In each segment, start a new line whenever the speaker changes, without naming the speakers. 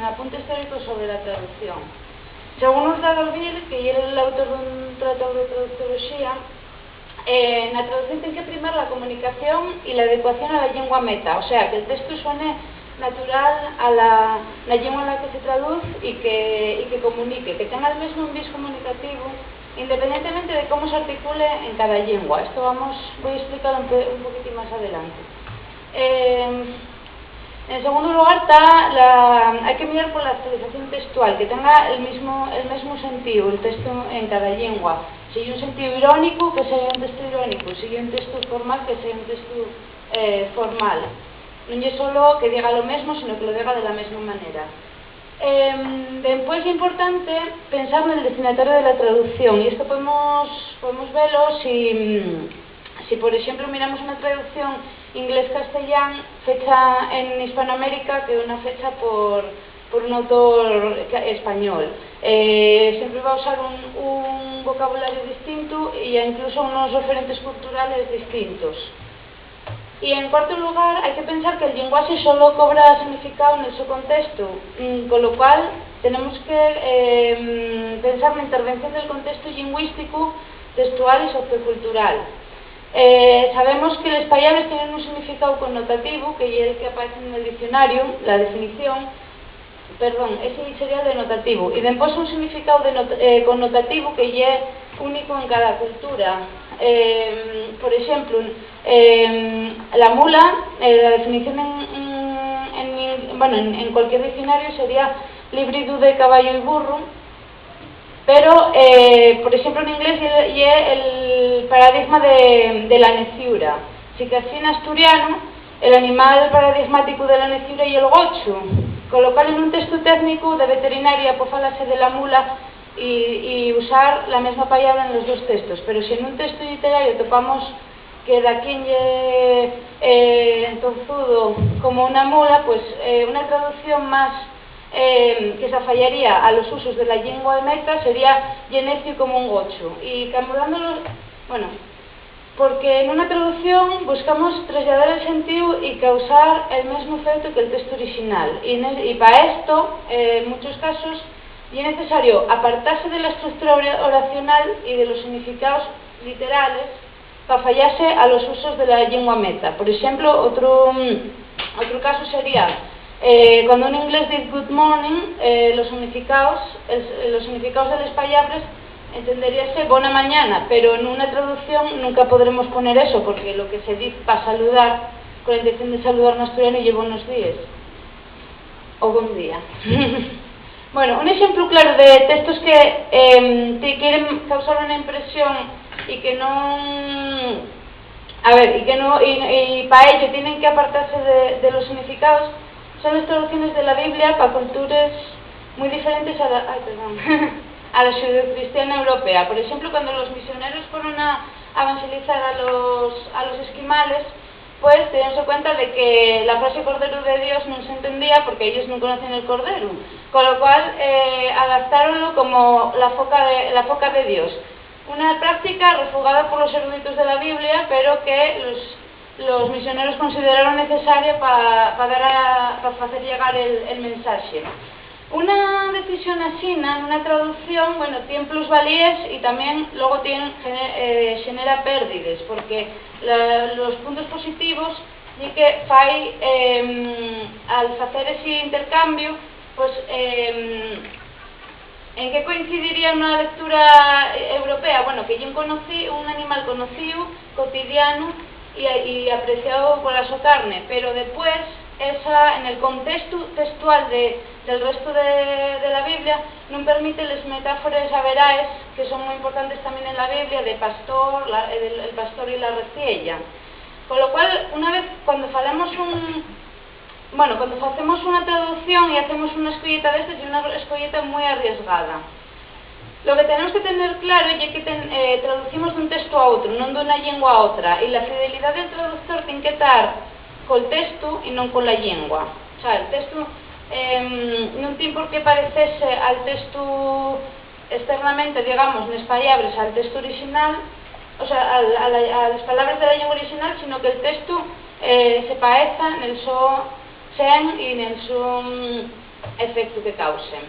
apunte histórico sobre la traducción. Según Hurtado Gil, que é el autor dun tratado de traductoloxía, na traducción ten que primar la comunicación y la adecuación a la lengua meta, o sea, que el texto suene natural a la lengua en la que se traduce y que comunique, que tenga el mismo envío comunicativo, independientemente de cómo se articule en cada lengua. Esto voy a explicar un poquitín más adelante. En segundo lugar, hay que mirar por la actualización textual, que tenga el mismo sentido, el texto en cada lengua. Si hay un sentido irónico, que sea un texto irónico. Si hay un texto formal, que sea un texto formal. No es solo que diga lo mismo, sino que lo diga de la misma manera. Después es importante pensar en el destinatario de la traducción, y esto podemos verlo si por ejemplo miramos una traducción inglés-castellán fecha en Hispanoamérica, que una fecha por un autor español. Siempre va a usar un vocabulario distinto e incluso unos referentes culturales distintos. Y en cuarto lugar, hay que pensar que el lenguaje solo cobra significado en su contexto, con lo cual tenemos que pensar en la intervención del contexto lingüístico, textual y sociocultural. Sabemos que los payables tienen un significado connotativo, que es el que aparece en el diccionario, la definición, ese sería denotativo, y después un significado connotativo que es único en cada cultura. Por ejemplo, la mula, la definición en cualquier diccionario sería el híbrido de caballo y burro, pero por ejemplo en inglés y el paradigma de la neciura. Si que así en asturiano el animal paradigmático de la neciura y el gocho, con lo cual en un texto técnico de veterinaria pues falase de la mula y usar la misma palabra en los dos textos, pero si en un texto literario topamos que da quien entonzudo como una mula, pues una traducción más que se fallaría a los usos de la lengua meta sería necio como un gocho, y cambiándolo, porque en una traducción buscamos trasladar el sentido y causar el mismo efecto que el texto original, y para esto, en muchos casos, es necesario apartarse de la estructura oracional y de los significados literales para fallarse a los usos de la lengua meta. Por ejemplo, otro caso sería cuando en inglés dice good morning, los significados de las palabras entenderíase buena mañana, pero en una traducción nunca podremos poner eso, porque lo que se dice para saludar, con la intención de saludar en asturiano, y buenos días o buen día. Bueno, un ejemplo claro de textos que te quieren causar una impresión y que no, y para ello tienen que apartarse de los significados, son las traducciones de la Biblia para culturas muy diferentes a la judeocristiana europea. Por ejemplo, cuando los misioneros fueron a evangelizar a los esquimales, pues tenganse cuenta de que la frase Cordero de Dios no se entendía porque ellos no conocían el Cordero, con lo cual adaptaronlo como la foca de Dios. Una práctica refugada por los eruditos de la Biblia, pero que los misioneros consideraron necesaria para hacer llegar el mensaje. Una decisión así, en una traducción, tiene plusvalías y también luego genera pérdidas, porque los puntos positivos y que fai al hacer ese intercambio, pues ¿en qué coincidiría una lectura europea? Bueno, que yo conocí un animal conocido, cotidiano y apreciado por la su carne, pero después en el contexto textual del resto de la Biblia no permite las metáforas averaes, que son muy importantes también en la Biblia, de pastor, el pastor y la reciella. Con lo cual, una vez cuando hacemos una traducción y hacemos una escolleta de estas, es una escolleta muy arriesgada. Lo que tenemos que tener claro es que traducimos de un texto a otro, no de una lengua a otra, y la fidelidad del traductor tiene que estar con el texto y no con la lengua. O sea, el texto no tiene por qué parecerse al texto externamente, digamos, en las palabras, al texto original, o sea, a las palabras de la lengua original, sino que el texto se parezca en el so sen y en efecto que causen.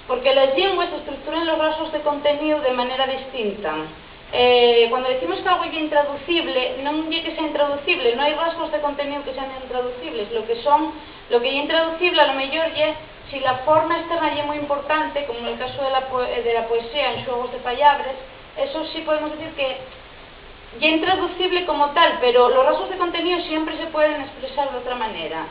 Porque las lenguas estructuran los rasgos de contenido de manera distinta. Cuando decimos que algo es intraducible, no es que sea intraducible, no hay rasgos de contenido que sean intraducibles. Lo que es intraducible a lo mejor es si la forma externa es muy importante, como en el caso de la poesía en juegos de palabras, eso sí podemos decir que es intraducible como tal, pero los rasgos de contenido siempre se pueden expresar de otra manera.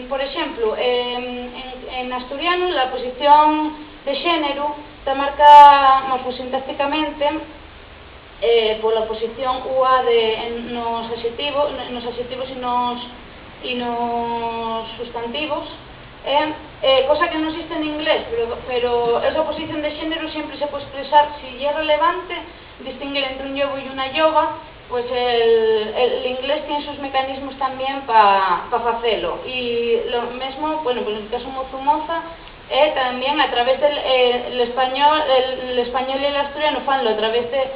Por ejemplo, en asturiano la posición de xénero está marcada morfosintácticamente por la posición UA en los adjetivos y nos sustantivos, cosa que no existe en inglés, pero esa posición de xénero siempre se puede expresar. Si es relevante distinguir entre un yobo y una yoba, pues el inglés tiene sus mecanismos también para hacerlo. Y lo mismo, bueno, pues en el caso mozo-moza, también a través del español y el asturiano fanlo a través de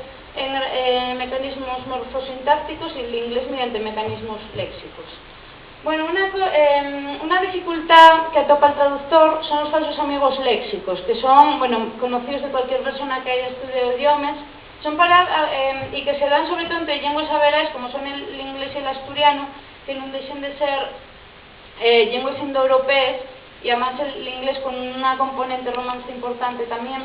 mecanismos morfosintácticos y el inglés mediante mecanismos léxicos. Bueno, una dificultad que atopa el traductor son los falsos amigos léxicos, que son, bueno, conocidos de cualquier persona que haya estudiado idiomas, y que se dan sobre todo entre lenguas averais como son el inglés y el asturiano, que no dejen de ser lenguas indoeuropeas, y además el inglés con una componente romance importante también.